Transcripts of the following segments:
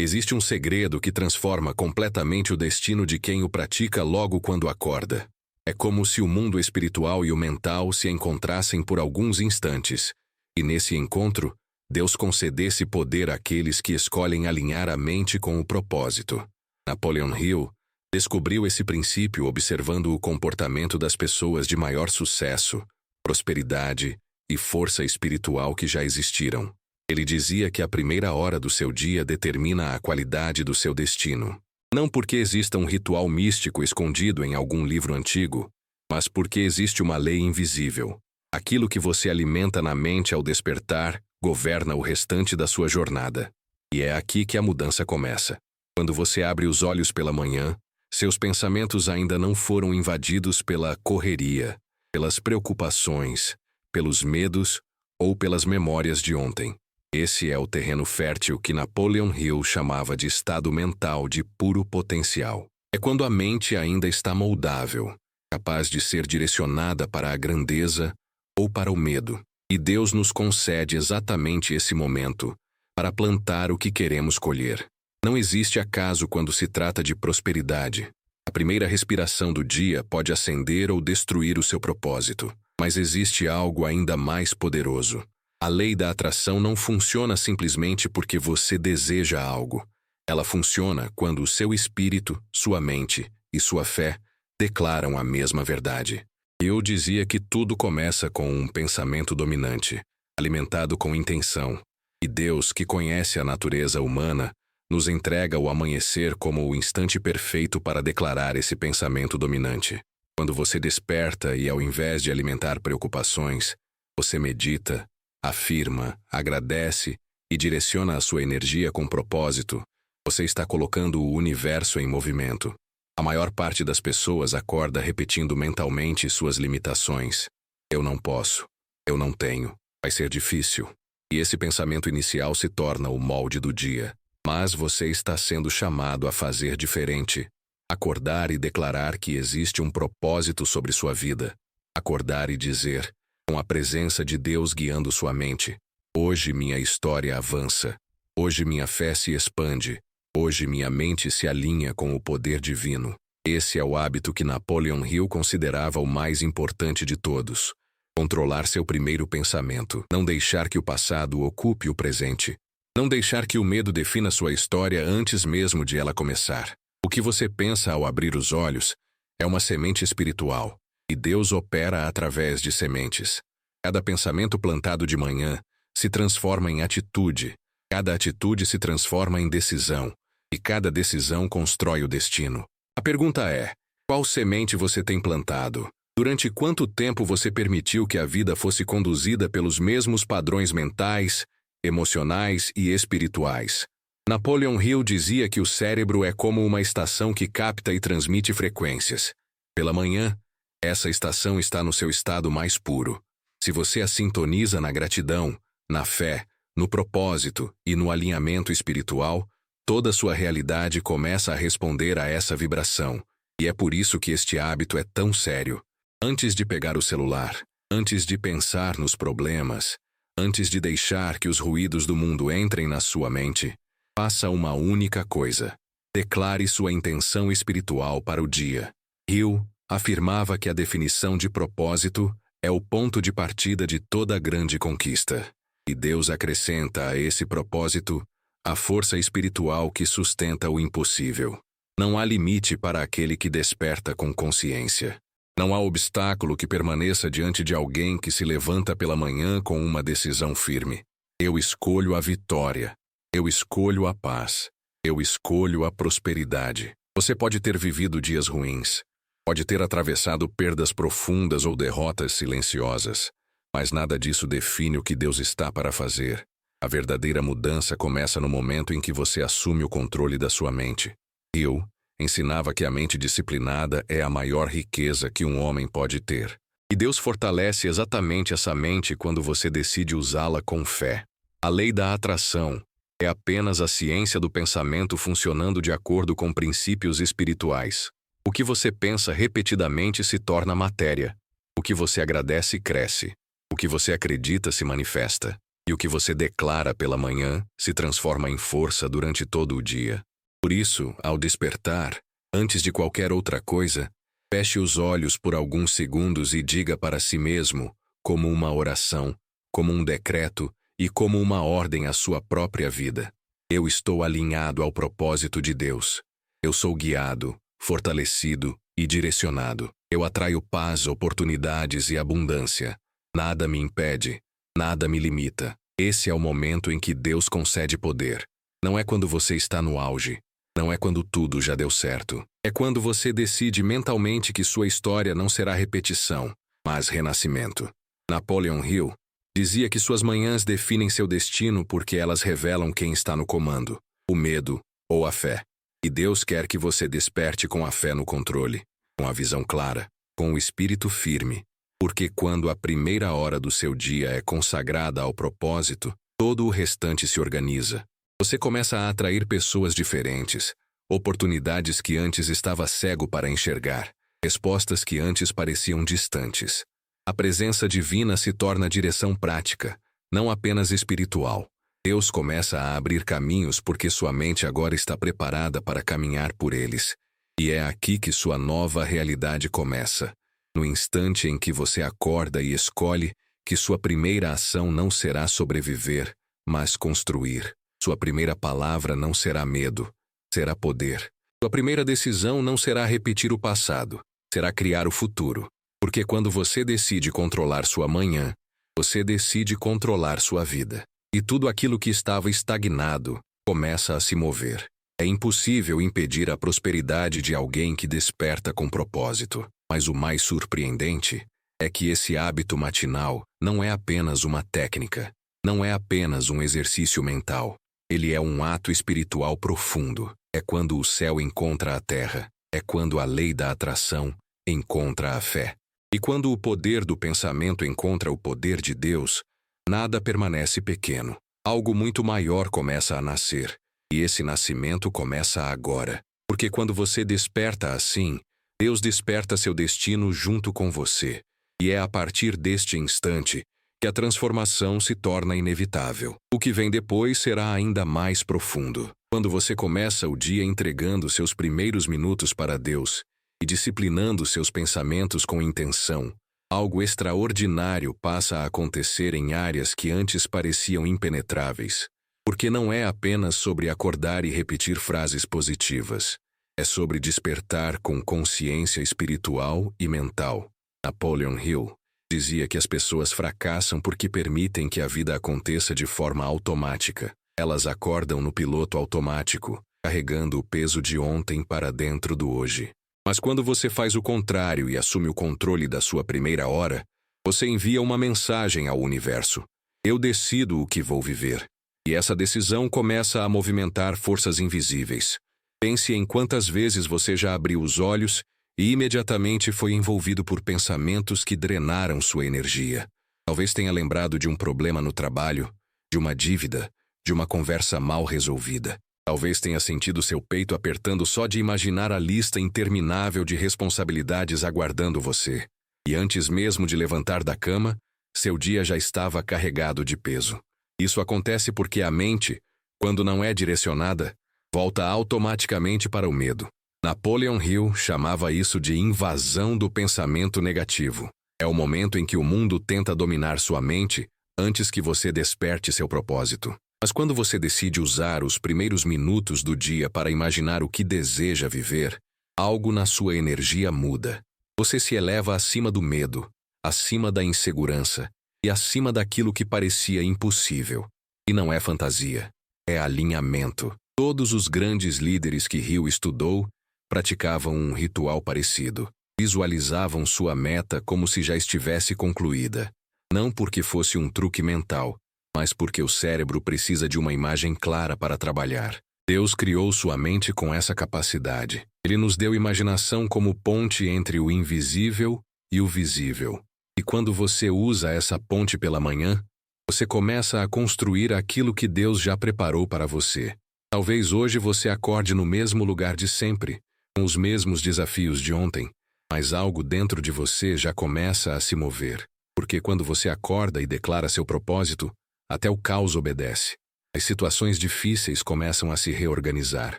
Existe um segredo que transforma completamente o destino de quem o pratica logo quando acorda. É como se o mundo espiritual e o mental se encontrassem por alguns instantes, e nesse encontro, Deus concedesse poder àqueles que escolhem alinhar a mente com o propósito. Napoleon Hill descobriu esse princípio observando o comportamento das pessoas de maior sucesso, prosperidade e força espiritual que já existiram. Ele dizia que a primeira hora do seu dia determina a qualidade do seu destino. Não porque exista um ritual místico escondido em algum livro antigo, mas porque existe uma lei invisível. Aquilo que você alimenta na mente ao despertar governa o restante da sua jornada. E é aqui que a mudança começa. Quando você abre os olhos pela manhã, seus pensamentos ainda não foram invadidos pela correria, pelas preocupações, pelos medos ou pelas memórias de ontem. Esse é o terreno fértil que Napoleon Hill chamava de estado mental de puro potencial. É quando a mente ainda está moldável, capaz de ser direcionada para a grandeza ou para o medo. E Deus nos concede exatamente esse momento para plantar o que queremos colher. Não existe acaso quando se trata de prosperidade. A primeira respiração do dia pode acender ou destruir o seu propósito, mas existe algo ainda mais poderoso. A lei da atração não funciona simplesmente porque você deseja algo. Ela funciona quando o seu espírito, sua mente e sua fé declaram a mesma verdade. Eu dizia que tudo começa com um pensamento dominante, alimentado com intenção. E Deus, que conhece a natureza humana, nos entrega o amanhecer como o instante perfeito para declarar esse pensamento dominante. Quando você desperta e, ao invés de alimentar preocupações, você medita, afirma, agradece e direciona a sua energia com propósito, você está colocando o universo em movimento. A maior parte das pessoas acorda repetindo mentalmente suas limitações. Eu não posso. Eu não tenho. Vai ser difícil. E esse pensamento inicial se torna o molde do dia. Mas você está sendo chamado a fazer diferente. Acordar e declarar que existe um propósito sobre sua vida. Acordar e dizer, com a presença de Deus guiando sua mente: hoje minha história avança. Hoje minha fé se expande. Hoje minha mente se alinha com o poder divino. Esse é o hábito que Napoleon Hill considerava o mais importante de todos. Controlar seu primeiro pensamento. Não deixar que o passado ocupe o presente. Não deixar que o medo defina sua história antes mesmo de ela começar. O que você pensa ao abrir os olhos é uma semente espiritual, e Deus opera através de sementes. Cada pensamento plantado de manhã se transforma em atitude, cada atitude se transforma em decisão, e cada decisão constrói o destino. A pergunta é: qual semente você tem plantado? Durante quanto tempo você permitiu que a vida fosse conduzida pelos mesmos padrões mentais, emocionais e espirituais? Napoleon Hill dizia que o cérebro é como uma estação que capta e transmite frequências. Pela manhã, essa estação está no seu estado mais puro. Se você a sintoniza na gratidão, na fé, no propósito e no alinhamento espiritual, toda sua realidade começa a responder a essa vibração. E é por isso que este hábito é tão sério. Antes de pegar o celular, antes de pensar nos problemas, antes de deixar que os ruídos do mundo entrem na sua mente, faça uma única coisa: declare sua intenção espiritual para o dia. Hill afirmava que a definição de propósito é o ponto de partida de toda grande conquista. E Deus acrescenta a esse propósito a força espiritual que sustenta o impossível. Não há limite para aquele que desperta com consciência. Não há obstáculo que permaneça diante de alguém que se levanta pela manhã com uma decisão firme. Eu escolho a vitória. Eu escolho a paz. Eu escolho a prosperidade. Você pode ter vivido dias ruins. Pode ter atravessado perdas profundas ou derrotas silenciosas. Mas nada disso define o que Deus está para fazer. A verdadeira mudança começa no momento em que você assume o controle da sua mente. Hill ensinava que a mente disciplinada é a maior riqueza que um homem pode ter. E Deus fortalece exatamente essa mente quando você decide usá-la com fé. A lei da atração é apenas a ciência do pensamento funcionando de acordo com princípios espirituais. O que você pensa repetidamente se torna matéria. O que você agradece cresce. O que você acredita se manifesta. E o que você declara pela manhã se transforma em força durante todo o dia. Por isso, ao despertar, antes de qualquer outra coisa, feche os olhos por alguns segundos e diga para si mesmo, como uma oração, como um decreto e como uma ordem à sua própria vida: eu estou alinhado ao propósito de Deus. Eu sou guiado, fortalecido e direcionado. Eu atraio paz, oportunidades e abundância. Nada me impede, nada me limita. Esse é o momento em que Deus concede poder. Não é quando você está no auge. Não é quando tudo já deu certo. É quando você decide mentalmente que sua história não será repetição, mas renascimento. Napoleon Hill dizia que suas manhãs definem seu destino porque elas revelam quem está no comando, o medo ou a fé. E Deus quer que você desperte com a fé no controle, com a visão clara, com o espírito firme. Porque quando a primeira hora do seu dia é consagrada ao propósito, todo o restante se organiza. Você começa a atrair pessoas diferentes, oportunidades que antes estava cego para enxergar, respostas que antes pareciam distantes. A presença divina se torna direção prática, não apenas espiritual. Deus começa a abrir caminhos porque sua mente agora está preparada para caminhar por eles. E é aqui que sua nova realidade começa. No instante em que você acorda e escolhe que sua primeira ação não será sobreviver, mas construir. Sua primeira palavra não será medo, será poder. Sua primeira decisão não será repetir o passado, será criar o futuro. Porque quando você decide controlar sua manhã, você decide controlar sua vida. E tudo aquilo que estava estagnado começa a se mover. É impossível impedir a prosperidade de alguém que desperta com propósito. Mas o mais surpreendente é que esse hábito matinal não é apenas uma técnica, não é apenas um exercício mental. Ele é um ato espiritual profundo. É quando o céu encontra a terra. É quando a lei da atração encontra a fé. E quando o poder do pensamento encontra o poder de Deus, nada permanece pequeno. Algo muito maior começa a nascer. E esse nascimento começa agora. Porque quando você desperta assim, Deus desperta seu destino junto com você. E é a partir deste instante que a transformação se torna inevitável. O que vem depois será ainda mais profundo. Quando você começa o dia entregando seus primeiros minutos para Deus e disciplinando seus pensamentos com intenção, algo extraordinário passa a acontecer em áreas que antes pareciam impenetráveis. Porque não é apenas sobre acordar e repetir frases positivas. É sobre despertar com consciência espiritual e mental. Napoleon Hill dizia que as pessoas fracassam porque permitem que a vida aconteça de forma automática. Elas acordam no piloto automático, carregando o peso de ontem para dentro do hoje. Mas quando você faz o contrário e assume o controle da sua primeira hora, você envia uma mensagem ao universo: eu decido o que vou viver. E essa decisão começa a movimentar forças invisíveis. Pense em quantas vezes você já abriu os olhos e imediatamente foi envolvido por pensamentos que drenaram sua energia. Talvez tenha lembrado de um problema no trabalho, de uma dívida, de uma conversa mal resolvida. Talvez tenha sentido seu peito apertando só de imaginar a lista interminável de responsabilidades aguardando você. E antes mesmo de levantar da cama, seu dia já estava carregado de peso. Isso acontece porque a mente, quando não é direcionada, volta automaticamente para o medo. Napoleon Hill chamava isso de invasão do pensamento negativo. É o momento em que o mundo tenta dominar sua mente antes que você desperte seu propósito. Mas quando você decide usar os primeiros minutos do dia para imaginar o que deseja viver, algo na sua energia muda. Você se eleva acima do medo, acima da insegurança e acima daquilo que parecia impossível. E não é fantasia, é alinhamento. Todos os grandes líderes que Hill estudou praticavam um ritual parecido. Visualizavam sua meta como se já estivesse concluída. Não porque fosse um truque mental, mas porque o cérebro precisa de uma imagem clara para trabalhar. Deus criou sua mente com essa capacidade. Ele nos deu imaginação como ponte entre o invisível e o visível. E quando você usa essa ponte pela manhã, você começa a construir aquilo que Deus já preparou para você. Talvez hoje você acorde no mesmo lugar de sempre, com os mesmos desafios de ontem, mas algo dentro de você já começa a se mover. Porque quando você acorda e declara seu propósito, Até o caos obedece. As situações difíceis começam a se reorganizar.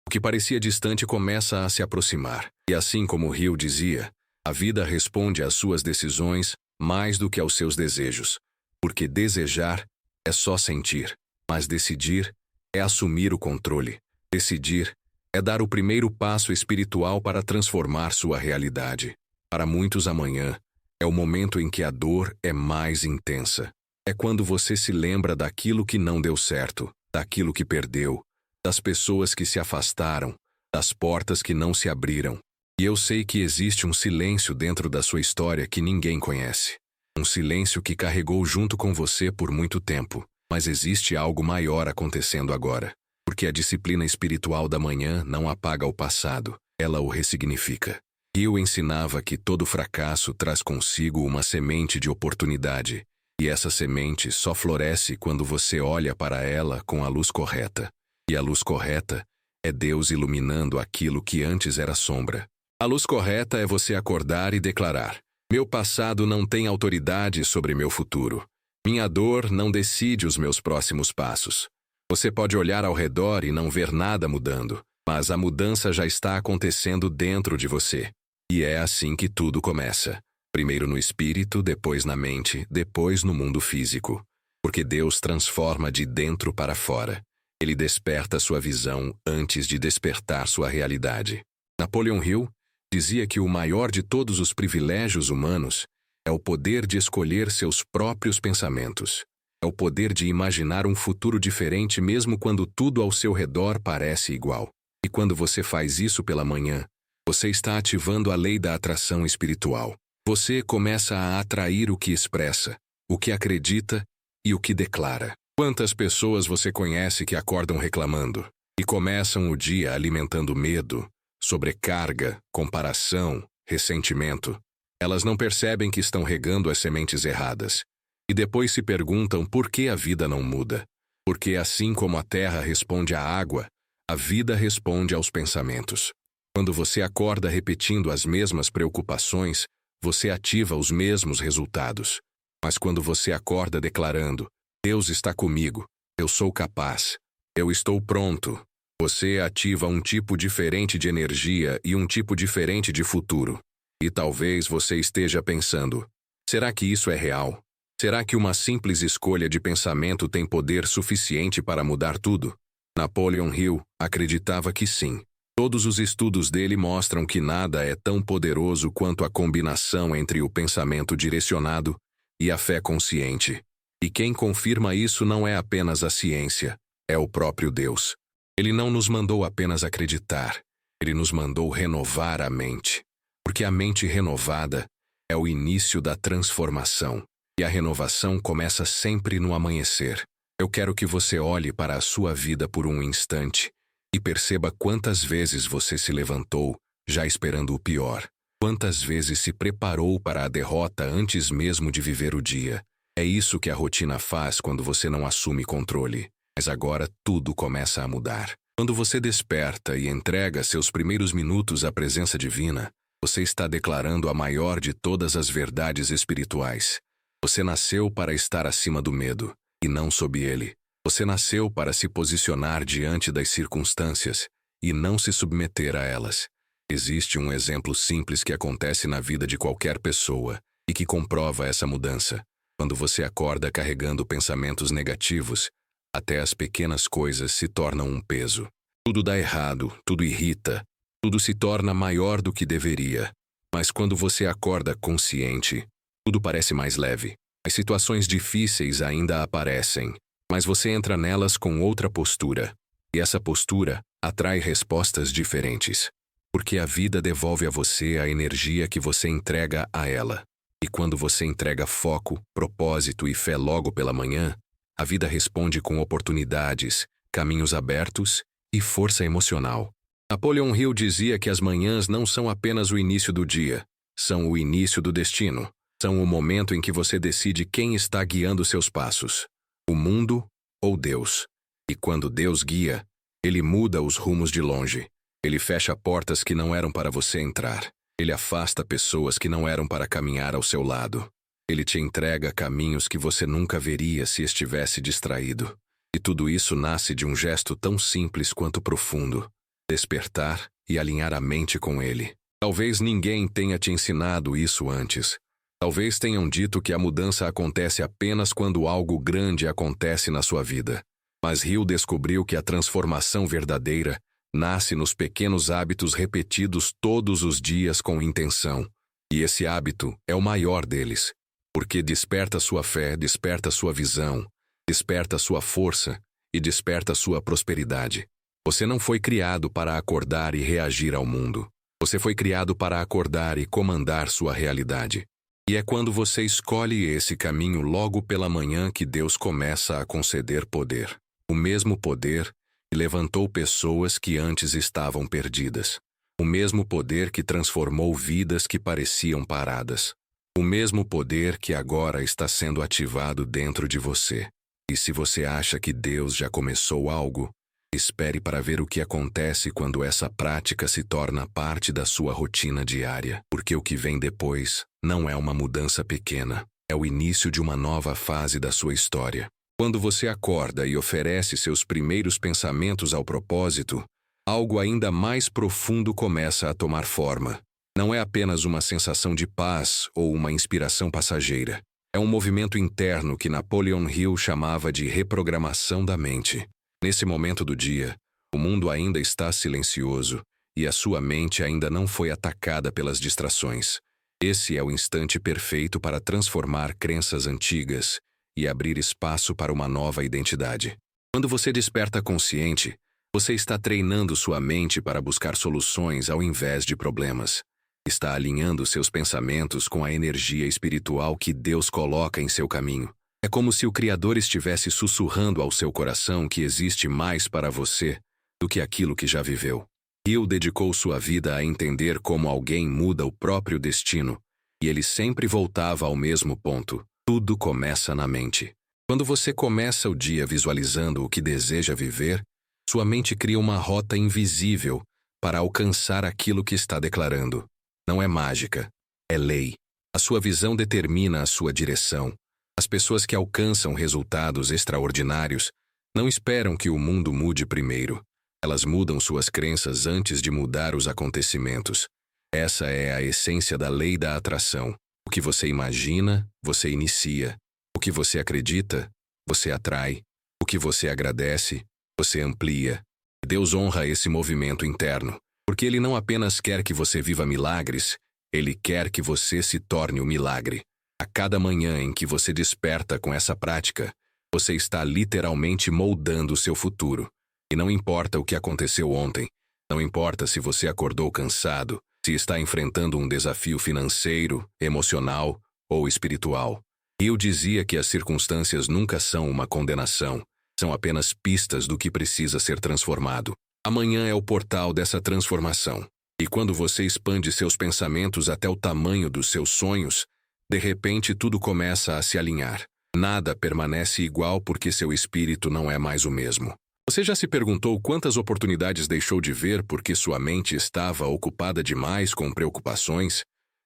O que parecia distante começa a se aproximar. E assim como o rio dizia, a vida responde às suas decisões mais do que aos seus desejos. Porque desejar é só sentir, mas decidir é assumir o controle. Decidir é dar o primeiro passo espiritual para transformar sua realidade. Para muitos, amanhã é o momento em que a dor é mais intensa. É quando você se lembra daquilo que não deu certo, daquilo que perdeu, das pessoas que se afastaram, das portas que não se abriram. E eu sei que existe um silêncio dentro da sua história que ninguém conhece. Um silêncio que carregou junto com você por muito tempo. Mas existe algo maior acontecendo agora. Porque a disciplina espiritual da manhã não apaga o passado, ela o ressignifica. Hill ensinava que todo fracasso traz consigo uma semente de oportunidade. E essa semente só floresce quando você olha para ela com a luz correta. E a luz correta é Deus iluminando aquilo que antes era sombra. A luz correta é você acordar e declarar: meu passado não tem autoridade sobre meu futuro. Minha dor não decide os meus próximos passos. Você pode olhar ao redor e não ver nada mudando, mas a mudança já está acontecendo dentro de você. E é assim que tudo começa. Primeiro no espírito, depois na mente, depois no mundo físico. Porque Deus transforma de dentro para fora. Ele desperta sua visão antes de despertar sua realidade. Napoleon Hill dizia que o maior de todos os privilégios humanos é o poder de escolher seus próprios pensamentos. É o poder de imaginar um futuro diferente mesmo quando tudo ao seu redor parece igual. E quando você faz isso pela manhã, você está ativando a lei da atração espiritual. Você começa a atrair o que expressa, o que acredita e o que declara. Quantas pessoas você conhece que acordam reclamando e começam o dia alimentando medo, sobrecarga, comparação, ressentimento? Elas não percebem que estão regando as sementes erradas. E depois se perguntam por que a vida não muda. Porque assim como a terra responde à água, a vida responde aos pensamentos. Quando você acorda repetindo as mesmas preocupações, você ativa os mesmos resultados. Mas quando você acorda declarando: Deus está comigo, eu sou capaz, eu estou pronto, você ativa um tipo diferente de energia e um tipo diferente de futuro. E talvez você esteja pensando: será que isso é real? Será que uma simples escolha de pensamento tem poder suficiente para mudar tudo? Napoleon Hill acreditava que sim. Todos os estudos dele mostram que nada é tão poderoso quanto a combinação entre o pensamento direcionado e a fé consciente. E quem confirma isso não é apenas a ciência, é o próprio Deus. Ele não nos mandou apenas acreditar, ele nos mandou renovar a mente. Porque a mente renovada é o início da transformação. E a renovação começa sempre no amanhecer. Eu quero que você olhe para a sua vida por um instante e perceba quantas vezes você se levantou, já esperando o pior. Quantas vezes se preparou para a derrota antes mesmo de viver o dia. É isso que a rotina faz quando você não assume controle. Mas agora tudo começa a mudar. Quando você desperta e entrega seus primeiros minutos à presença divina, você está declarando a maior de todas as verdades espirituais. Você nasceu para estar acima do medo, e não sob ele. Você nasceu para se posicionar diante das circunstâncias, e não se submeter a elas. Existe um exemplo simples que acontece na vida de qualquer pessoa, e que comprova essa mudança. Quando você acorda carregando pensamentos negativos, até as pequenas coisas se tornam um peso. Tudo dá errado, tudo irrita, tudo se torna maior do que deveria. Mas quando você acorda consciente, tudo parece mais leve. As situações difíceis ainda aparecem, mas você entra nelas com outra postura. E essa postura atrai respostas diferentes. Porque a vida devolve a você a energia que você entrega a ela. E quando você entrega foco, propósito e fé logo pela manhã, a vida responde com oportunidades, caminhos abertos e força emocional. Napoleon Hill dizia que as manhãs não são apenas o início do dia, são o início do destino. São o momento em que você decide quem está guiando seus passos, o mundo ou Deus. E quando Deus guia, ele muda os rumos de longe. Ele fecha portas que não eram para você entrar. Ele afasta pessoas que não eram para caminhar ao seu lado. Ele te entrega caminhos que você nunca veria se estivesse distraído. E tudo isso nasce de um gesto tão simples quanto profundo: despertar e alinhar a mente com ele. Talvez ninguém tenha te ensinado isso antes. Talvez tenham dito que a mudança acontece apenas quando algo grande acontece na sua vida. Mas Hill descobriu que a transformação verdadeira nasce nos pequenos hábitos repetidos todos os dias com intenção. E esse hábito é o maior deles, porque desperta sua fé, desperta sua visão, desperta sua força e desperta sua prosperidade. Você não foi criado para acordar e reagir ao mundo. Você foi criado para acordar e comandar sua realidade. E é quando você escolhe esse caminho logo pela manhã que Deus começa a conceder poder. O mesmo poder que levantou pessoas que antes estavam perdidas. O mesmo poder que transformou vidas que pareciam paradas. O mesmo poder que agora está sendo ativado dentro de você. E se você acha que Deus já começou algo, espere para ver o que acontece quando essa prática se torna parte da sua rotina diária. Porque o que vem depois não é uma mudança pequena, é o início de uma nova fase da sua história. Quando você acorda e oferece seus primeiros pensamentos ao propósito, algo ainda mais profundo começa a tomar forma. Não é apenas uma sensação de paz ou uma inspiração passageira. É um movimento interno que Napoleon Hill chamava de reprogramação da mente. Nesse momento do dia, o mundo ainda está silencioso e a sua mente ainda não foi atacada pelas distrações. Esse é o instante perfeito para transformar crenças antigas e abrir espaço para uma nova identidade. Quando você desperta consciente, você está treinando sua mente para buscar soluções ao invés de problemas. Está alinhando seus pensamentos com a energia espiritual que Deus coloca em seu caminho. É como se o Criador estivesse sussurrando ao seu coração que existe mais para você do que aquilo que já viveu. Hill dedicou sua vida a entender como alguém muda o próprio destino, e ele sempre voltava ao mesmo ponto. Tudo começa na mente. Quando você começa o dia visualizando o que deseja viver, sua mente cria uma rota invisível para alcançar aquilo que está declarando. Não é mágica, é lei. A sua visão determina a sua direção. As pessoas que alcançam resultados extraordinários não esperam que o mundo mude primeiro. Elas mudam suas crenças antes de mudar os acontecimentos. Essa é a essência da lei da atração. O que você imagina, você inicia. O que você acredita, você atrai. O que você agradece, você amplia. Deus honra esse movimento interno, porque Ele não apenas quer que você viva milagres, Ele quer que você se torne o milagre. A cada manhã em que você desperta com essa prática, você está literalmente moldando o seu futuro. E não importa o que aconteceu ontem, não importa se você acordou cansado, se está enfrentando um desafio financeiro, emocional ou espiritual. Hill dizia que as circunstâncias nunca são uma condenação, são apenas pistas do que precisa ser transformado. Amanhã é o portal dessa transformação. E quando você expande seus pensamentos até o tamanho dos seus sonhos, de repente tudo começa a se alinhar. Nada permanece igual porque seu espírito não é mais o mesmo. Você já se perguntou quantas oportunidades deixou de ver porque sua mente estava ocupada demais com preocupações?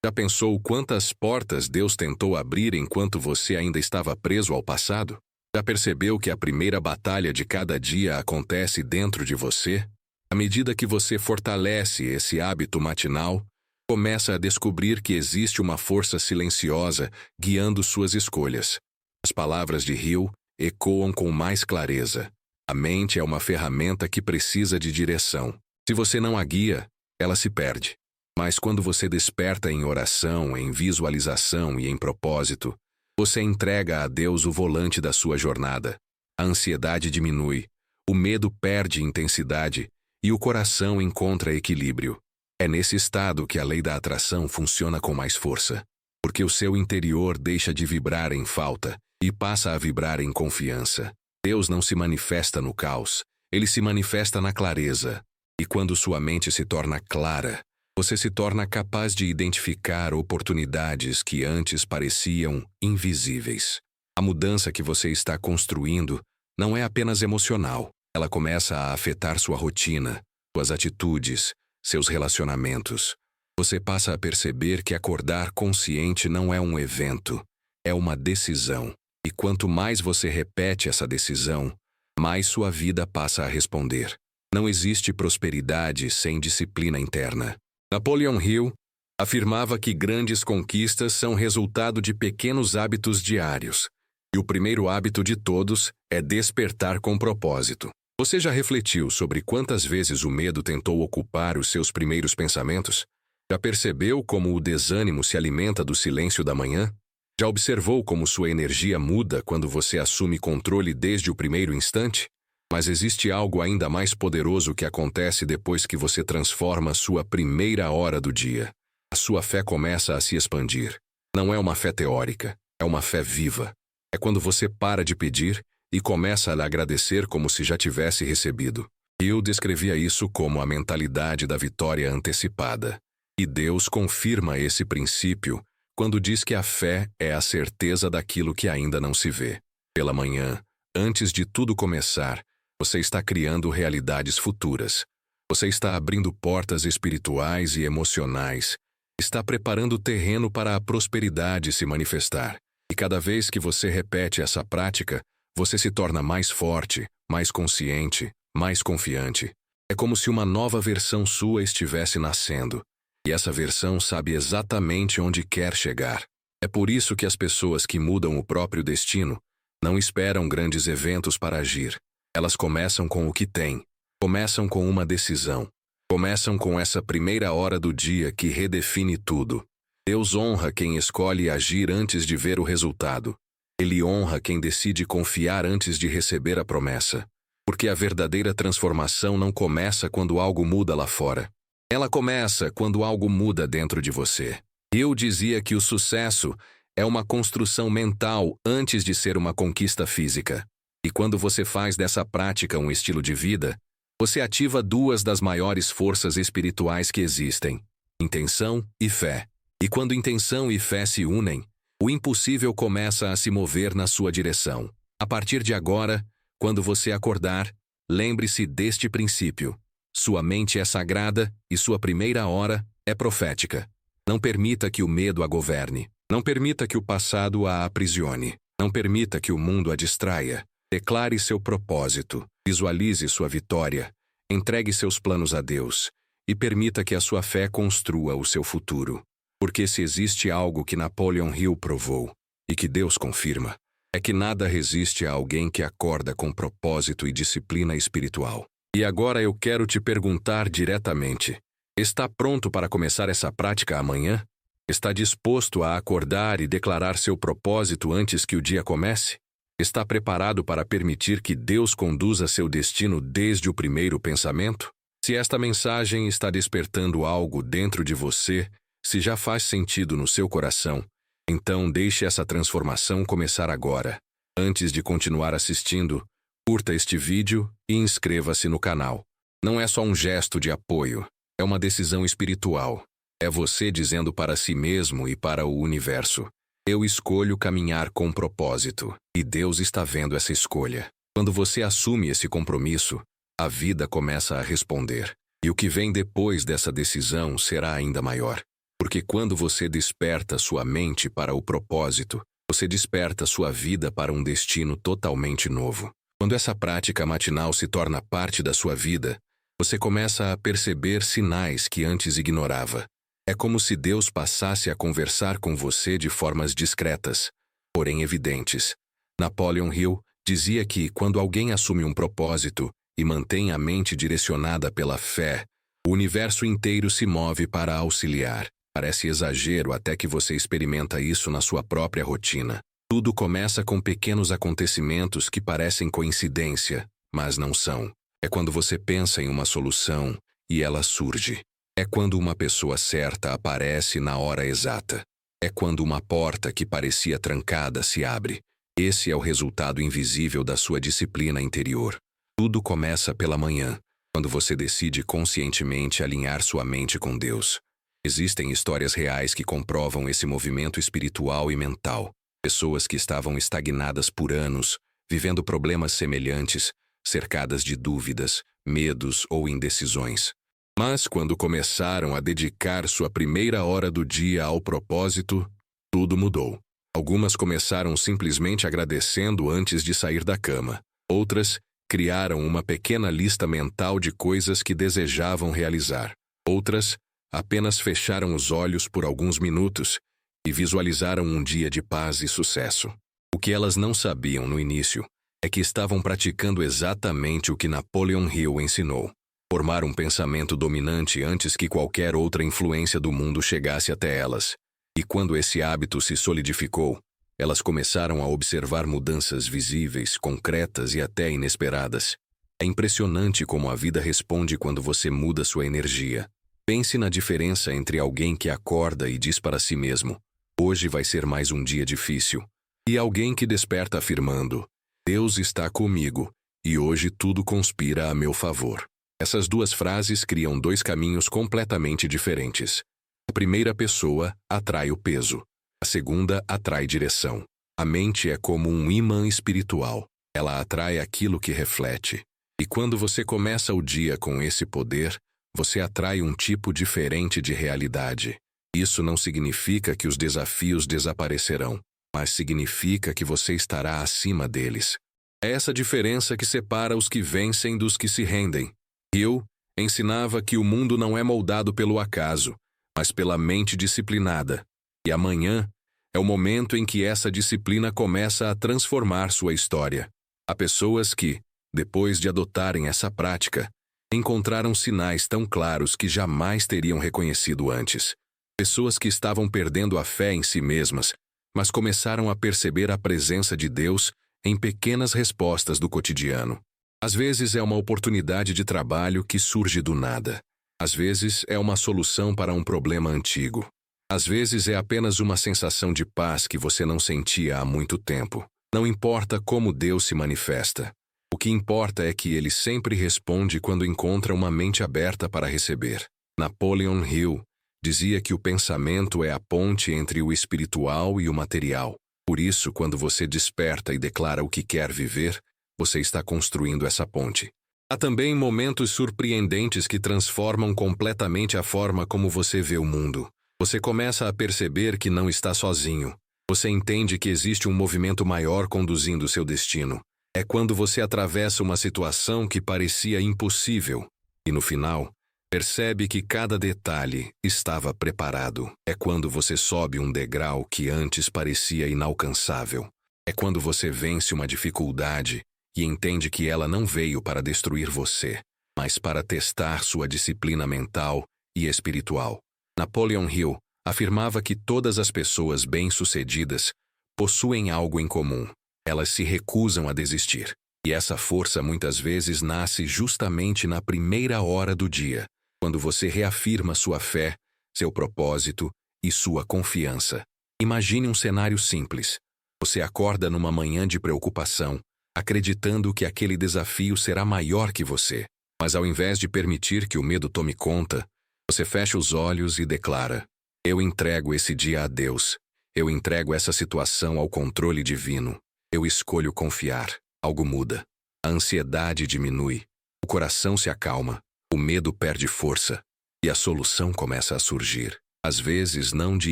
Já pensou quantas portas Deus tentou abrir enquanto você ainda estava preso ao passado? Já percebeu que a primeira batalha de cada dia acontece dentro de você? À medida que você fortalece esse hábito matinal, começa a descobrir que existe uma força silenciosa guiando suas escolhas. As palavras de Hill ecoam com mais clareza. A mente é uma ferramenta que precisa de direção. Se você não a guia, ela se perde. Mas quando você desperta em oração, em visualização e em propósito, você entrega a Deus o volante da sua jornada. A ansiedade diminui, o medo perde intensidade e o coração encontra equilíbrio. É nesse estado que a lei da atração funciona com mais força, porque o seu interior deixa de vibrar em falta e passa a vibrar em confiança. Deus não se manifesta no caos, Ele se manifesta na clareza. E quando sua mente se torna clara, você se torna capaz de identificar oportunidades que antes pareciam invisíveis. A mudança que você está construindo não é apenas emocional. Ela começa a afetar sua rotina, suas atitudes, seus relacionamentos. Você passa a perceber que acordar consciente não é um evento, É uma decisão. E quanto mais você repete essa decisão, mais sua vida passa a responder. Não existe prosperidade sem disciplina interna. Napoleon Hill afirmava que grandes conquistas são resultado de pequenos hábitos diários. E o primeiro hábito de todos é despertar com propósito. Você já refletiu sobre quantas vezes o medo tentou ocupar os seus primeiros pensamentos? Já percebeu como o desânimo se alimenta do silêncio da manhã? Já observou como sua energia muda quando você assume controle desde o primeiro instante? Mas existe algo ainda mais poderoso que acontece depois que você transforma sua primeira hora do dia. A sua fé começa a se expandir. Não é uma fé teórica, é uma fé viva. É quando você para de pedir e começa a lhe agradecer como se já tivesse recebido. Hill descrevia isso como a mentalidade da vitória antecipada. E Deus confirma esse princípio quando diz que a fé é a certeza daquilo que ainda não se vê. Pela manhã, antes de tudo começar, você está criando realidades futuras. Você está abrindo portas espirituais e emocionais. Está preparando o terreno para a prosperidade se manifestar. E cada vez que você repete essa prática, você se torna mais forte, mais consciente, mais confiante. É como se uma nova versão sua estivesse nascendo. E essa versão sabe exatamente onde quer chegar. É por isso que as pessoas que mudam o próprio destino não esperam grandes eventos para agir. Elas começam com o que têm. Começam com uma decisão. Começam com essa primeira hora do dia que redefine tudo. Deus honra quem escolhe agir antes de ver o resultado. Ele honra quem decide confiar antes de receber a promessa. Porque a verdadeira transformação não começa quando algo muda lá fora. Ela começa quando algo muda dentro de você. Eu dizia que o sucesso é uma construção mental antes de ser uma conquista física. E quando você faz dessa prática um estilo de vida, você ativa duas das maiores forças espirituais que existem: intenção e fé. E quando intenção e fé se unem, o impossível começa a se mover na sua direção. A partir de agora, quando você acordar, lembre-se deste princípio. Sua mente é sagrada e sua primeira hora é profética. Não permita que o medo a governe. Não permita que o passado a aprisione. Não permita que o mundo a distraia. Declare seu propósito. Visualize sua vitória. Entregue seus planos a Deus. E permita que a sua fé construa o seu futuro. Porque se existe algo que Napoleon Hill provou, e que Deus confirma, é que nada resiste a alguém que acorda com propósito e disciplina espiritual. E agora eu quero te perguntar diretamente: está pronto para começar essa prática amanhã? Está disposto a acordar e declarar seu propósito antes que o dia comece? Está preparado para permitir que Deus conduza seu destino desde o primeiro pensamento? Se esta mensagem está despertando algo dentro de você, se já faz sentido no seu coração, então deixe essa transformação começar agora. Antes de continuar assistindo, curta este vídeo e inscreva-se no canal. Não é só um gesto de apoio, é uma decisão espiritual. É você dizendo para si mesmo e para o universo: eu escolho caminhar com propósito. E Deus está vendo essa escolha. Quando você assume esse compromisso, a vida começa a responder. E o que vem depois dessa decisão será ainda maior. Porque quando você desperta sua mente para o propósito, você desperta sua vida para um destino totalmente novo. Quando essa prática matinal se torna parte da sua vida, você começa a perceber sinais que antes ignorava. É como se Deus passasse a conversar com você de formas discretas, porém evidentes. Napoleon Hill dizia que, quando alguém assume um propósito e mantém a mente direcionada pela fé, o universo inteiro se move para auxiliar. Parece exagero até que você experimenta isso na sua própria rotina. Tudo começa com pequenos acontecimentos que parecem coincidência, mas não são. É quando você pensa em uma solução e ela surge. É quando uma pessoa certa aparece na hora exata. É quando uma porta que parecia trancada se abre. Esse é o resultado invisível da sua disciplina interior. Tudo começa pela manhã, quando você decide conscientemente alinhar sua mente com Deus. Existem histórias reais que comprovam esse movimento espiritual e mental. Pessoas que estavam estagnadas por anos, vivendo problemas semelhantes, cercadas de dúvidas, medos ou indecisões. Mas quando começaram a dedicar sua primeira hora do dia ao propósito, tudo mudou. Algumas começaram simplesmente agradecendo antes de sair da cama. Outras criaram uma pequena lista mental de coisas que desejavam realizar. Outras apenas fecharam os olhos por alguns minutos e visualizaram um dia de paz e sucesso. O que elas não sabiam no início é que estavam praticando exatamente o que Napoleon Hill ensinou: formar um pensamento dominante antes que qualquer outra influência do mundo chegasse até elas. E quando esse hábito se solidificou, elas começaram a observar mudanças visíveis, concretas e até inesperadas. É impressionante como a vida responde quando você muda sua energia. Pense na diferença entre alguém que acorda e diz para si mesmo: hoje vai ser mais um dia difícil, e alguém que desperta afirmando: Deus está comigo, e hoje tudo conspira a meu favor. Essas duas frases criam dois caminhos completamente diferentes. A primeira pessoa atrai o peso. A segunda atrai direção. A mente é como um imã espiritual. Ela atrai aquilo que reflete. E quando você começa o dia com esse poder, você atrai um tipo diferente de realidade. Isso não significa que os desafios desaparecerão, mas significa que você estará acima deles. É essa diferença que separa os que vencem dos que se rendem. Hill ensinava que o mundo não é moldado pelo acaso, mas pela mente disciplinada. E amanhã é o momento em que essa disciplina começa a transformar sua história. Há pessoas que, depois de adotarem essa prática, encontraram sinais tão claros que jamais teriam reconhecido antes. Pessoas que estavam perdendo a fé em si mesmas, mas começaram a perceber a presença de Deus em pequenas respostas do cotidiano. Às vezes é uma oportunidade de trabalho que surge do nada. Às vezes é uma solução para um problema antigo. Às vezes é apenas uma sensação de paz que você não sentia há muito tempo. Não importa como Deus se manifesta. O que importa é que Ele sempre responde quando encontra uma mente aberta para receber. Napoleon Hill dizia que o pensamento é a ponte entre o espiritual e o material. Por isso, quando você desperta e declara o que quer viver, você está construindo essa ponte. Há também momentos surpreendentes que transformam completamente a forma como você vê o mundo. Você começa a perceber que não está sozinho. Você entende que existe um movimento maior conduzindo seu destino. É quando você atravessa uma situação que parecia impossível e, no final, percebe que cada detalhe estava preparado. É quando você sobe um degrau que antes parecia inalcançável. É quando você vence uma dificuldade e entende que ela não veio para destruir você, mas para testar sua disciplina mental e espiritual. Napoleon Hill afirmava que todas as pessoas bem-sucedidas possuem algo em comum. Elas se recusam a desistir. E essa força muitas vezes nasce justamente na primeira hora do dia, quando você reafirma sua fé, seu propósito e sua confiança. Imagine um cenário simples. Você acorda numa manhã de preocupação, acreditando que aquele desafio será maior que você. Mas ao invés de permitir que o medo tome conta, você fecha os olhos e declara: eu entrego esse dia a Deus. Eu entrego essa situação ao controle divino. Eu escolho confiar. Algo muda. A ansiedade diminui. O coração se acalma. O medo perde força. E a solução começa a surgir. Às vezes não de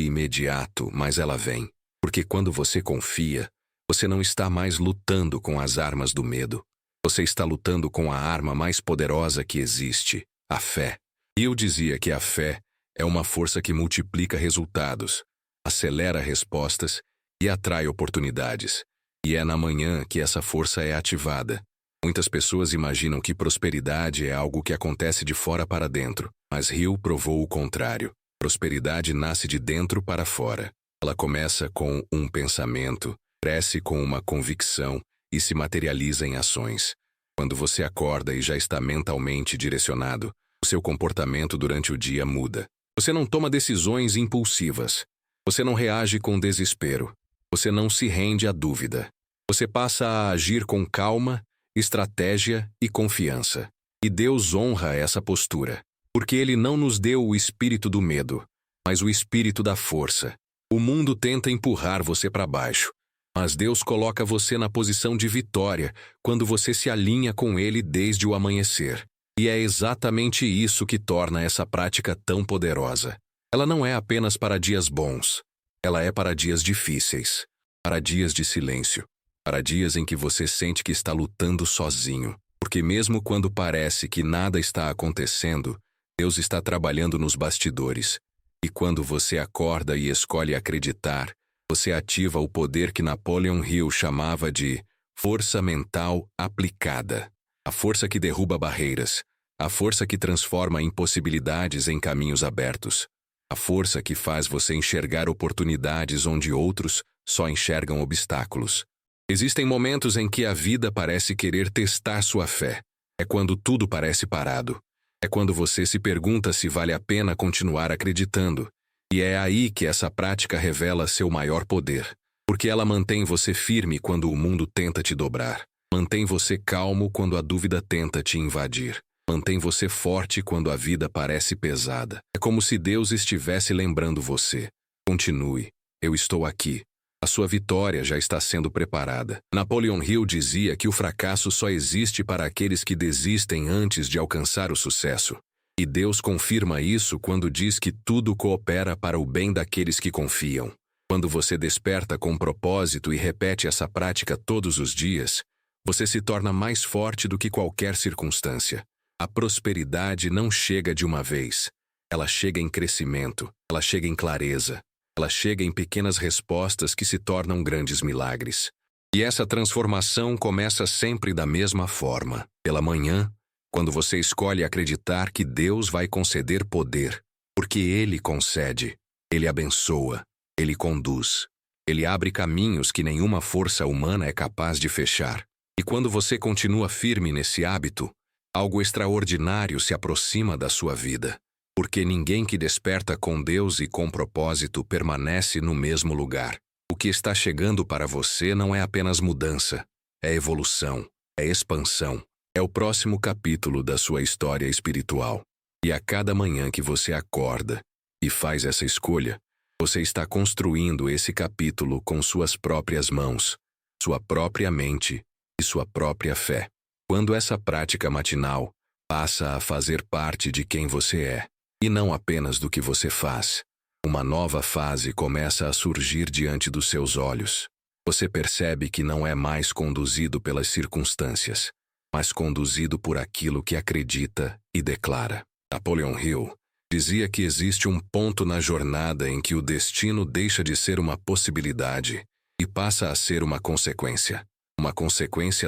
imediato, mas ela vem. Porque quando você confia, você não está mais lutando com as armas do medo. Você está lutando com a arma mais poderosa que existe, a fé. E eu dizia que a fé é uma força que multiplica resultados, acelera respostas e atrai oportunidades. E é na manhã que essa força é ativada. Muitas pessoas imaginam que prosperidade é algo que acontece de fora para dentro, mas Hill provou o contrário. Prosperidade nasce de dentro para fora. Ela começa com um pensamento, cresce com uma convicção e se materializa em ações. Quando você acorda e já está mentalmente direcionado, o seu comportamento durante o dia muda. Você não toma decisões impulsivas. Você não reage com desespero. Você não se rende à dúvida. Você passa a agir com calma, estratégia e confiança. E Deus honra essa postura, porque Ele não nos deu o espírito do medo, mas o espírito da força. O mundo tenta empurrar você para baixo, mas Deus coloca você na posição de vitória quando você se alinha com Ele desde o amanhecer. E é exatamente isso que torna essa prática tão poderosa. Ela não é apenas para dias bons. Ela é para dias difíceis. para dias de silêncio, para dias em que você sente que está lutando sozinho, porque mesmo quando parece que nada está acontecendo, Deus está trabalhando nos bastidores. E quando você acorda e escolhe acreditar, você ativa o poder que Napoleon Hill chamava de força mental aplicada. A força que derruba barreiras, a força que transforma impossibilidades em caminhos abertos, a força que faz você enxergar oportunidades onde outros só enxergam obstáculos. Existem momentos em que a vida parece querer testar sua fé. É quando tudo parece parado. É quando você se pergunta se vale a pena continuar acreditando. E é aí que essa prática revela seu maior poder. Porque ela mantém você firme quando o mundo tenta te dobrar. Mantém você calmo quando a dúvida tenta te invadir. Mantém você forte quando a vida parece pesada. É como se Deus estivesse lembrando você. Continue. Eu estou aqui. A sua vitória já está sendo preparada. Napoleon Hill dizia que o fracasso só existe para aqueles que desistem antes de alcançar o sucesso. E Deus confirma isso quando diz que tudo coopera para o bem daqueles que confiam. Quando você desperta com propósito e repete essa prática todos os dias, você se torna mais forte do que qualquer circunstância. A prosperidade não chega de uma vez. Ela chega em crescimento, ela chega em clareza. Ela chega em pequenas respostas que se tornam grandes milagres. E essa transformação começa sempre da mesma forma. Pela manhã, quando você escolhe acreditar que Deus vai conceder poder, porque Ele concede, Ele abençoa, Ele conduz, Ele abre caminhos que nenhuma força humana é capaz de fechar. E quando você continua firme nesse hábito, algo extraordinário se aproxima da sua vida. Porque ninguém que desperta com Deus e com propósito permanece no mesmo lugar. O que está chegando para você não é apenas mudança, é evolução, é expansão, é o próximo capítulo da sua história espiritual. E a cada manhã que você acorda e faz essa escolha, você está construindo esse capítulo com suas próprias mãos, sua própria mente e sua própria fé. Quando essa prática matinal passa a fazer parte de quem você é, e não apenas do que você faz, uma nova fase começa a surgir diante dos seus olhos. Você percebe que não é mais conduzido pelas circunstâncias, mas conduzido por aquilo que acredita e declara. Napoleon Hill dizia que existe um ponto na jornada em que o destino deixa de ser uma possibilidade e passa a ser uma consequência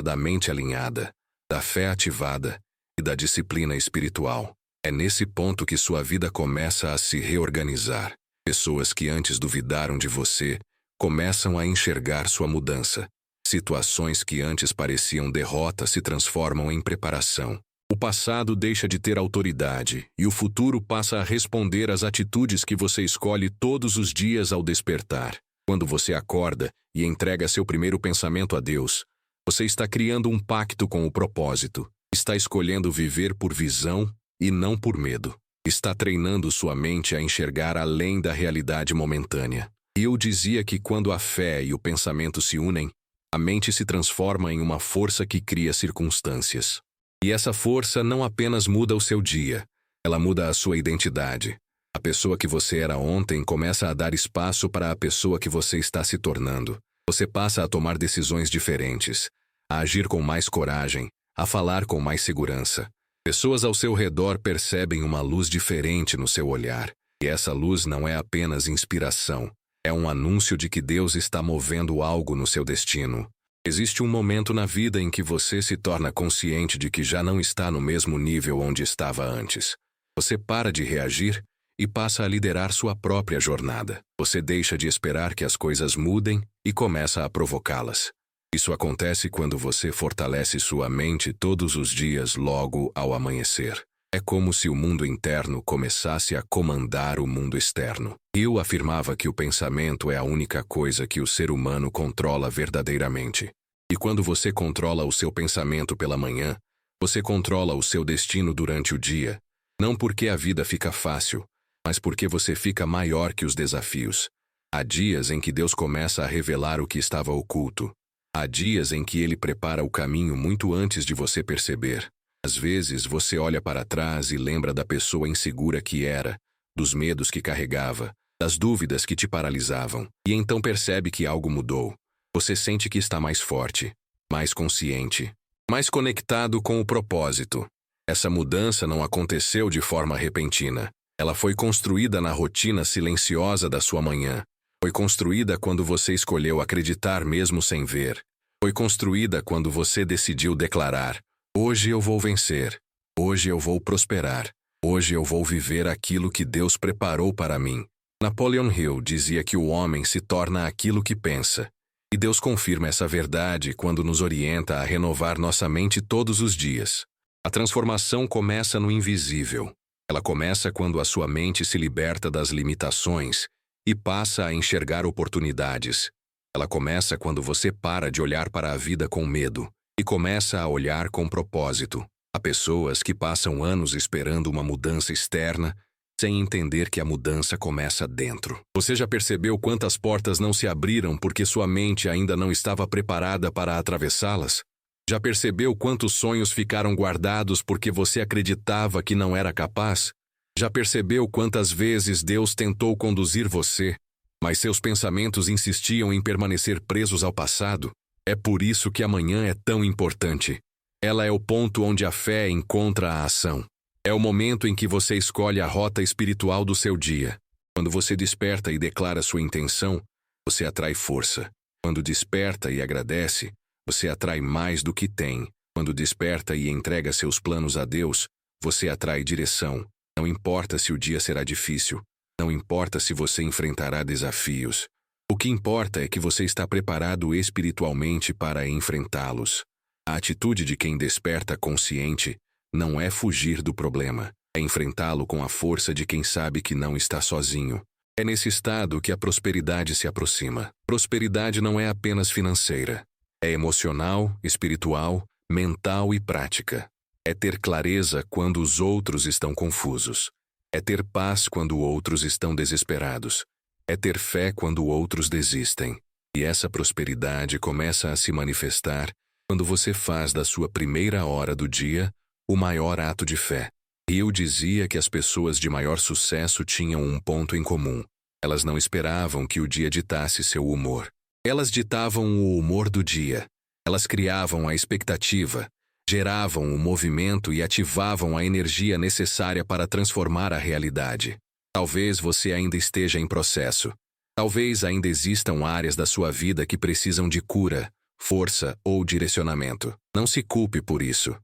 da mente alinhada, da fé ativada e da disciplina espiritual. É nesse ponto que sua vida começa a se reorganizar. Pessoas que antes duvidaram de você começam a enxergar sua mudança. Situações que antes pareciam derrota se transformam em preparação. O passado deixa de ter autoridade e o futuro passa a responder às atitudes que você escolhe todos os dias ao despertar. Quando você acorda e entrega seu primeiro pensamento a Deus, você está criando um pacto com o propósito. Está escolhendo viver por visão e não por medo. Está treinando sua mente a enxergar além da realidade momentânea. Hill dizia que quando a fé e o pensamento se unem, a mente se transforma em uma força que cria circunstâncias. E essa força não apenas muda o seu dia, ela muda a sua identidade. A pessoa que você era ontem começa a dar espaço para a pessoa que você está se tornando. Você passa a tomar decisões diferentes, a agir com mais coragem, a falar com mais segurança. Pessoas ao seu redor percebem uma luz diferente no seu olhar, e essa luz não é apenas inspiração, é um anúncio de que Deus está movendo algo no seu destino. Existe um momento na vida em que você se torna consciente de que já não está no mesmo nível onde estava antes. Você para de reagir e passa a liderar sua própria jornada. Você deixa de esperar que as coisas mudem e começa a provocá-las. Isso acontece quando você fortalece sua mente todos os dias logo ao amanhecer. É como se o mundo interno começasse a comandar o mundo externo. Hill afirmava que o pensamento é a única coisa que o ser humano controla verdadeiramente. E quando você controla o seu pensamento pela manhã, você controla o seu destino durante o dia, não porque a vida fica fácil, mas porque você fica maior que os desafios. Há dias em que Deus começa a revelar o que estava oculto. Há dias em que Ele prepara o caminho muito antes de você perceber. Às vezes você olha para trás e lembra da pessoa insegura que era, dos medos que carregava, das dúvidas que te paralisavam, e então percebe que algo mudou. Você sente que está mais forte, mais consciente, mais conectado com o propósito. Essa mudança não aconteceu de forma repentina. Ela foi construída na rotina silenciosa da sua manhã. Foi construída quando você escolheu acreditar mesmo sem ver. Foi construída quando você decidiu declarar: hoje eu vou vencer. Hoje eu vou prosperar. Hoje eu vou viver aquilo que Deus preparou para mim. Napoleon Hill dizia que o homem se torna aquilo que pensa. E Deus confirma essa verdade quando nos orienta a renovar nossa mente todos os dias. A transformação começa no invisível. Ela começa quando a sua mente se liberta das limitações e passa a enxergar oportunidades. Ela começa quando você para de olhar para a vida com medo e começa a olhar com propósito. Há pessoas que passam anos esperando uma mudança externa, sem entender que a mudança começa dentro. Você já percebeu quantas portas não se abriram porque sua mente ainda não estava preparada para atravessá-las? Já percebeu quantos sonhos ficaram guardados porque você acreditava que não era capaz? Já percebeu quantas vezes Deus tentou conduzir você, mas seus pensamentos insistiam em permanecer presos ao passado? É por isso que amanhã é tão importante. Ela é o ponto onde a fé encontra a ação. É o momento em que você escolhe a rota espiritual do seu dia. Quando você desperta e declara sua intenção, você atrai força. Quando desperta e agradece, você atrai mais do que tem. Quando desperta e entrega seus planos a Deus, você atrai direção. Não importa se o dia será difícil. Não importa se você enfrentará desafios. O que importa é que você está preparado espiritualmente para enfrentá-los. A atitude de quem desperta consciente não é fugir do problema, é enfrentá-lo com a força de quem sabe que não está sozinho. É nesse estado que a prosperidade se aproxima. Prosperidade não é apenas financeira. É emocional, espiritual, mental e prática. É ter clareza quando os outros estão confusos. É ter paz quando outros estão desesperados. É ter fé quando outros desistem. E essa prosperidade começa a se manifestar quando você faz da sua primeira hora do dia o maior ato de fé. Hill dizia que as pessoas de maior sucesso tinham um ponto em comum. Elas não esperavam que o dia ditasse seu humor. Elas ditavam o humor do dia. Elas criavam a expectativa, geravam o movimento e ativavam a energia necessária para transformar a realidade. Talvez você ainda esteja em processo. Talvez ainda existam áreas da sua vida que precisam de cura, força ou direcionamento. Não se culpe por isso.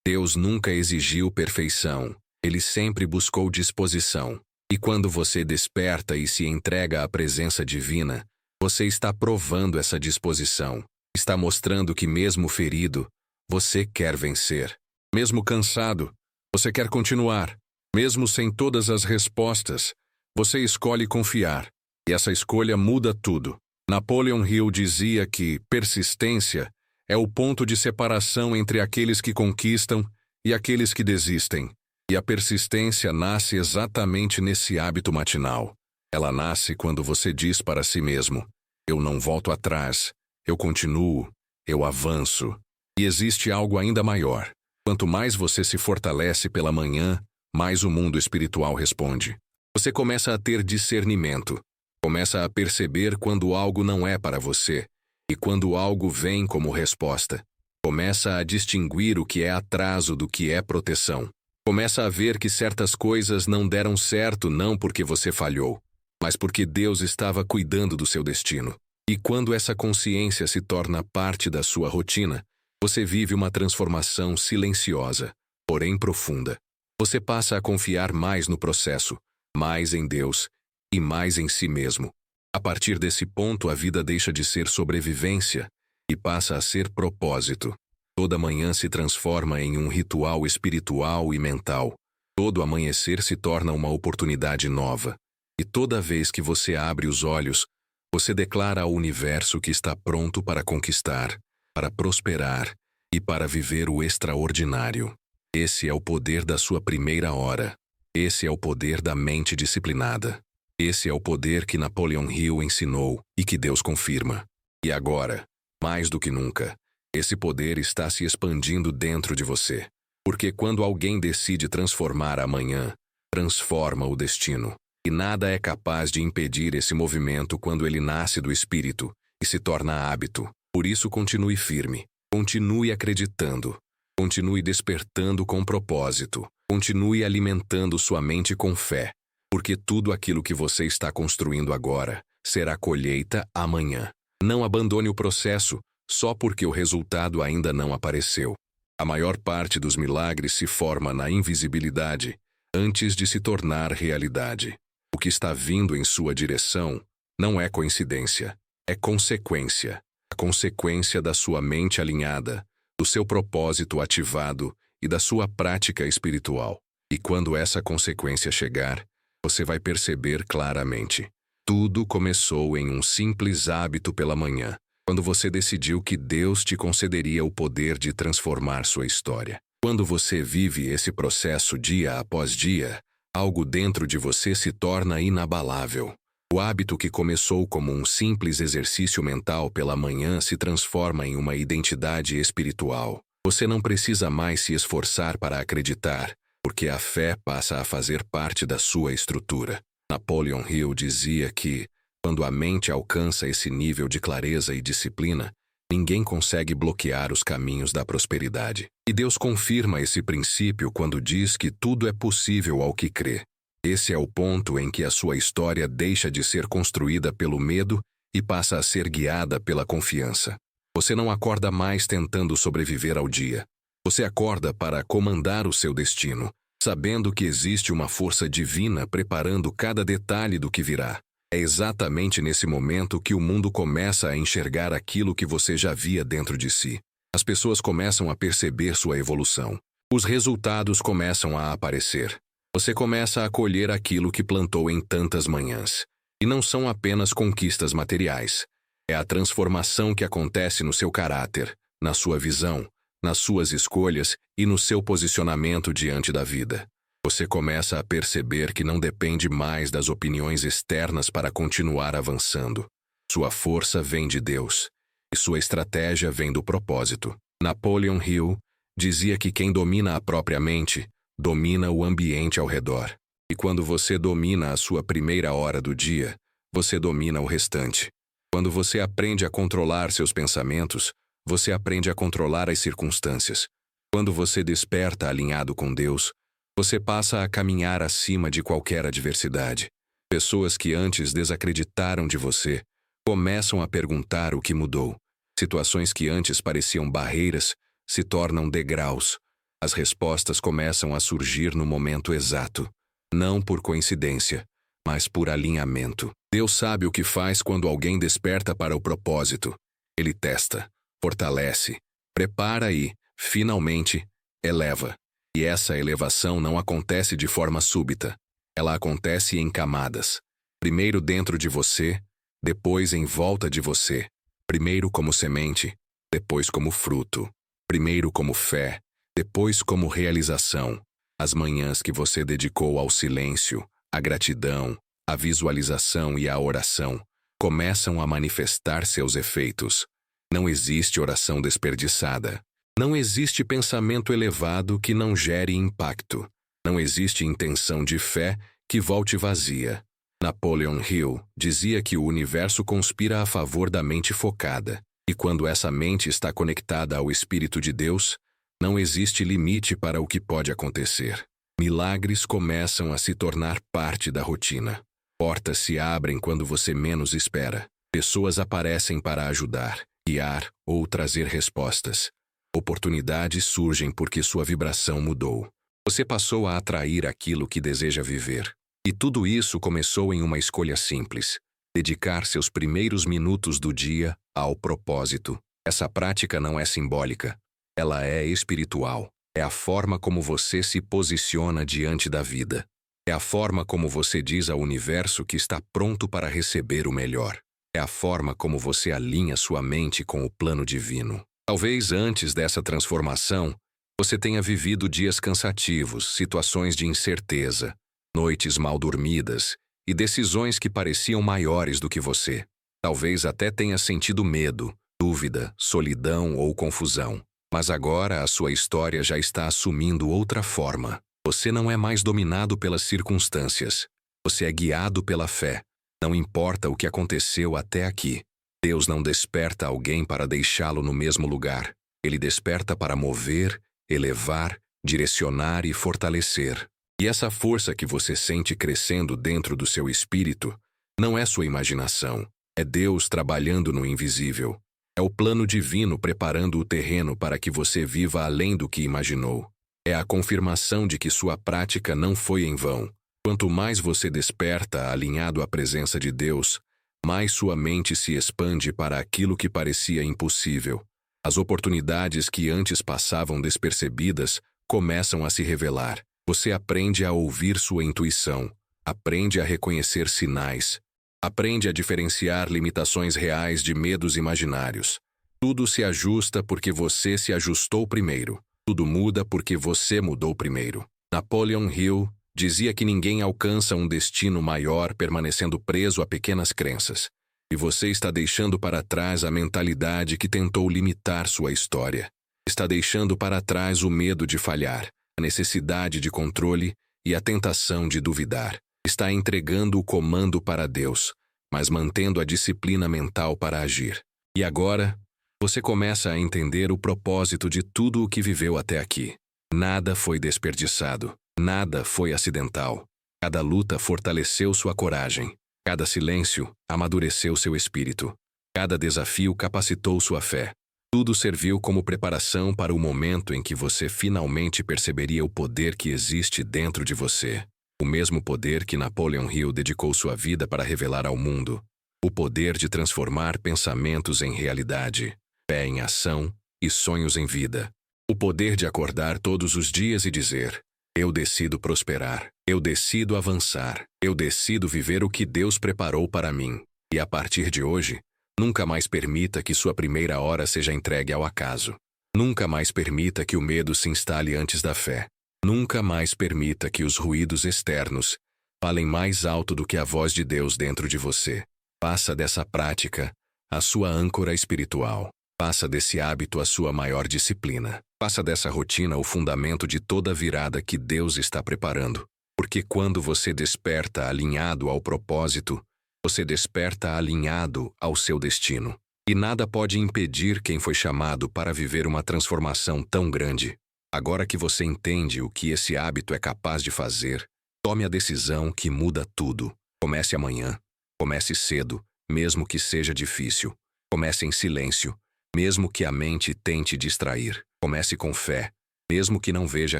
Deus nunca exigiu perfeição. Ele sempre buscou disposição. E quando você desperta e se entrega à presença divina, você está provando essa disposição. Está mostrando que mesmo ferido, você quer vencer. Mesmo cansado, você quer continuar. Mesmo sem todas as respostas, você escolhe confiar. E essa escolha muda tudo. Napoleon Hill dizia que persistência é o ponto de separação entre aqueles que conquistam e aqueles que desistem. E a persistência nasce exatamente nesse hábito matinal. Ela nasce quando você diz para si mesmo: eu não volto atrás, eu continuo, eu avanço. E existe algo ainda maior. Quanto mais você se fortalece pela manhã, mais o mundo espiritual responde. Você começa a ter discernimento. Começa a perceber quando algo não é para você e quando algo vem como resposta. Começa a distinguir o que é atraso do que é proteção. Começa a ver que certas coisas não deram certo não porque você falhou, mas porque Deus estava cuidando do seu destino. E quando essa consciência se torna parte da sua rotina, você vive uma transformação silenciosa, porém profunda. Você passa a confiar mais no processo, mais em Deus e mais em si mesmo. A partir desse ponto, a vida deixa de ser sobrevivência e passa a ser propósito. Toda manhã se transforma em um ritual espiritual e mental. Todo amanhecer se torna uma oportunidade nova. E toda vez que você abre os olhos, você declara ao universo que está pronto para conquistar, para prosperar e para viver o extraordinário. Esse é o poder da sua primeira hora. Esse é o poder da mente disciplinada. Esse é o poder que Napoleon Hill ensinou e que Deus confirma. E agora, mais do que nunca, esse poder está se expandindo dentro de você. Porque quando alguém decide transformar amanhã, transforma o destino. E nada é capaz de impedir esse movimento quando ele nasce do Espírito e se torna hábito. Por isso, continue firme. Continue acreditando. Continue despertando com propósito. Continue alimentando sua mente com fé. Porque tudo aquilo que você está construindo agora será colheita amanhã. Não abandone o processo só porque o resultado ainda não apareceu. A maior parte dos milagres se forma na invisibilidade antes de se tornar realidade. O que está vindo em sua direção não é coincidência, é consequência. A consequência da sua mente alinhada, do seu propósito ativado e da sua prática espiritual. E quando essa consequência chegar, você vai perceber claramente. Tudo começou em um simples hábito pela manhã, quando você decidiu que Deus te concederia o poder de transformar sua história. Quando você vive esse processo dia após dia, algo dentro de você se torna inabalável. O hábito que começou como um simples exercício mental pela manhã se transforma em uma identidade espiritual. Você não precisa mais se esforçar para acreditar, porque a fé passa a fazer parte da sua estrutura. Napoleon Hill dizia que, quando a mente alcança esse nível de clareza e disciplina, ninguém consegue bloquear os caminhos da prosperidade. E Deus confirma esse princípio quando diz que tudo é possível ao que crê. Esse é o ponto em que a sua história deixa de ser construída pelo medo e passa a ser guiada pela confiança. Você não acorda mais tentando sobreviver ao dia. Você acorda para comandar o seu destino, sabendo que existe uma força divina preparando cada detalhe do que virá. É exatamente nesse momento que o mundo começa a enxergar aquilo que você já via dentro de si. As pessoas começam a perceber sua evolução. Os resultados começam a aparecer. Você começa a colher aquilo que plantou em tantas manhãs. E não são apenas conquistas materiais. É a transformação que acontece no seu caráter, na sua visão, nas suas escolhas e no seu posicionamento diante da vida. Você começa a perceber que não depende mais das opiniões externas para continuar avançando. Sua força vem de Deus, e sua estratégia vem do propósito. Napoleon Hill dizia que quem domina a própria mente, domina o ambiente ao redor. E quando você domina a sua primeira hora do dia, você domina o restante. Quando você aprende a controlar seus pensamentos, você aprende a controlar as circunstâncias. Quando você desperta alinhado com Deus, você passa a caminhar acima de qualquer adversidade. Pessoas que antes desacreditaram de você começam a perguntar o que mudou. Situações que antes pareciam barreiras se tornam degraus. As respostas começam a surgir no momento exato, não por coincidência, mas por alinhamento. Deus sabe o que faz quando alguém desperta para o propósito. Ele testa, fortalece, prepara e, finalmente, eleva. E essa elevação não acontece de forma súbita. Ela acontece em camadas. Primeiro dentro de você, depois em volta de você. Primeiro como semente, depois como fruto. Primeiro como fé, depois como realização. As manhãs que você dedicou ao silêncio, à gratidão, à visualização e à oração começam a manifestar seus efeitos. Não existe oração desperdiçada. Não existe pensamento elevado que não gere impacto. Não existe intenção de fé que volte vazia. Napoleon Hill dizia que o universo conspira a favor da mente focada. E quando essa mente está conectada ao Espírito de Deus, não existe limite para o que pode acontecer. Milagres começam a se tornar parte da rotina. Portas se abrem quando você menos espera. Pessoas aparecem para ajudar, guiar ou trazer respostas. Oportunidades surgem porque sua vibração mudou. Você passou a atrair aquilo que deseja viver. E tudo isso começou em uma escolha simples: dedicar seus primeiros minutos do dia ao propósito. Essa prática não é simbólica. Ela é espiritual. É a forma como você se posiciona diante da vida. É a forma como você diz ao universo que está pronto para receber o melhor. É a forma como você alinha sua mente com o plano divino. Talvez antes dessa transformação, você tenha vivido dias cansativos, situações de incerteza, noites mal dormidas e decisões que pareciam maiores do que você. Talvez até tenha sentido medo, dúvida, solidão ou confusão. Mas agora a sua história já está assumindo outra forma. Você não é mais dominado pelas circunstâncias. Você é guiado pela fé. Não importa o que aconteceu até aqui. Deus não desperta alguém para deixá-lo no mesmo lugar. Ele desperta para mover, elevar, direcionar e fortalecer. E essa força que você sente crescendo dentro do seu espírito não é sua imaginação. É Deus trabalhando no invisível. É o plano divino preparando o terreno para que você viva além do que imaginou. É a confirmação de que sua prática não foi em vão. Quanto mais você desperta alinhado à presença de Deus, mais sua mente se expande para aquilo que parecia impossível. As oportunidades que antes passavam despercebidas começam a se revelar. Você aprende a ouvir sua intuição, aprende a reconhecer sinais, aprende a diferenciar limitações reais de medos imaginários. Tudo se ajusta porque você se ajustou primeiro. Tudo muda porque você mudou primeiro. Napoleon Hill dizia que ninguém alcança um destino maior permanecendo preso a pequenas crenças. E você está deixando para trás a mentalidade que tentou limitar sua história. Está deixando para trás o medo de falhar, a necessidade de controle e a tentação de duvidar. Está entregando o comando para Deus, mas mantendo a disciplina mental para agir. E agora, você começa a entender o propósito de tudo o que viveu até aqui. Nada foi desperdiçado, nada foi acidental. Cada luta fortaleceu sua coragem. Cada silêncio amadureceu seu espírito. Cada desafio capacitou sua fé. Tudo serviu como preparação para o momento em que você finalmente perceberia o poder que existe dentro de você. O mesmo poder que Napoleon Hill dedicou sua vida para revelar ao mundo. O poder de transformar pensamentos em realidade, fé em ação e sonhos em vida. O poder de acordar todos os dias e dizer: eu decido prosperar, eu decido avançar, eu decido viver o que Deus preparou para mim. E a partir de hoje, nunca mais permita que sua primeira hora seja entregue ao acaso. Nunca mais permita que o medo se instale antes da fé. Nunca mais permita que os ruídos externos falem mais alto do que a voz de Deus dentro de você. Faça dessa prática a sua âncora espiritual. Faça desse hábito a sua maior disciplina. Faça dessa rotina o fundamento de toda a virada que Deus está preparando. Porque quando você desperta alinhado ao propósito, você desperta alinhado ao seu destino. E nada pode impedir quem foi chamado para viver uma transformação tão grande. Agora que você entende o que esse hábito é capaz de fazer, tome a decisão que muda tudo. Comece amanhã. Comece cedo, mesmo que seja difícil. Comece em silêncio, mesmo que a mente tente distrair. Comece com fé, mesmo que não veja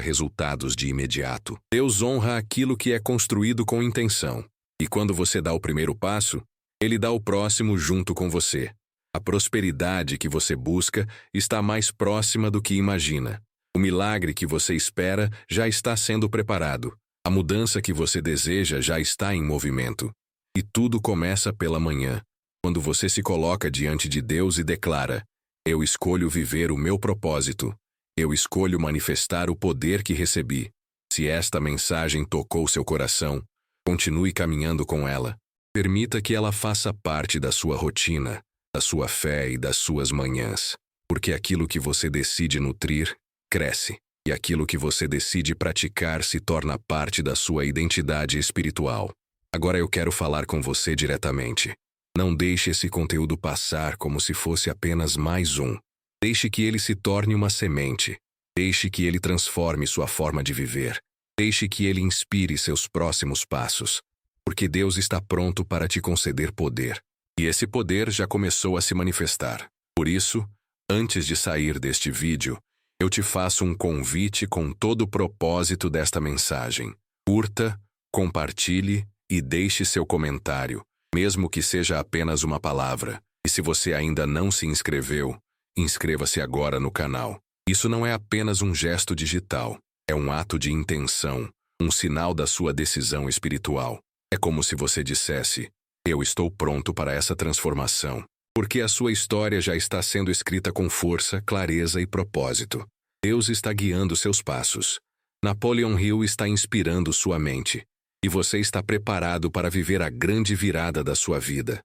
resultados de imediato. Deus honra aquilo que é construído com intenção. E quando você dá o primeiro passo, Ele dá o próximo junto com você. A prosperidade que você busca está mais próxima do que imagina. O milagre que você espera já está sendo preparado. A mudança que você deseja já está em movimento. E tudo começa pela manhã, quando você se coloca diante de Deus e declara: eu escolho viver o meu propósito. Eu escolho manifestar o poder que recebi. Se esta mensagem tocou seu coração, continue caminhando com ela. Permita que ela faça parte da sua rotina, da sua fé e das suas manhãs. Porque aquilo que você decide nutrir, cresce. E aquilo que você decide praticar se torna parte da sua identidade espiritual. Agora eu quero falar com você diretamente. Não deixe esse conteúdo passar como se fosse apenas mais um. Deixe que ele se torne uma semente. Deixe que ele transforme sua forma de viver. Deixe que ele inspire seus próximos passos. Porque Deus está pronto para te conceder poder. E esse poder já começou a se manifestar. Por isso, antes de sair deste vídeo, eu te faço um convite com todo o propósito desta mensagem. Curta, compartilhe e deixe seu comentário, mesmo que seja apenas uma palavra. E se você ainda não se inscreveu, inscreva-se agora no canal. Isso não é apenas um gesto digital, é um ato de intenção, um sinal da sua decisão espiritual. É como se você dissesse: eu estou pronto para essa transformação. Porque a sua história já está sendo escrita com força, clareza e propósito. Deus está guiando seus passos. Napoleon Hill está inspirando sua mente. E você está preparado para viver a grande virada da sua vida.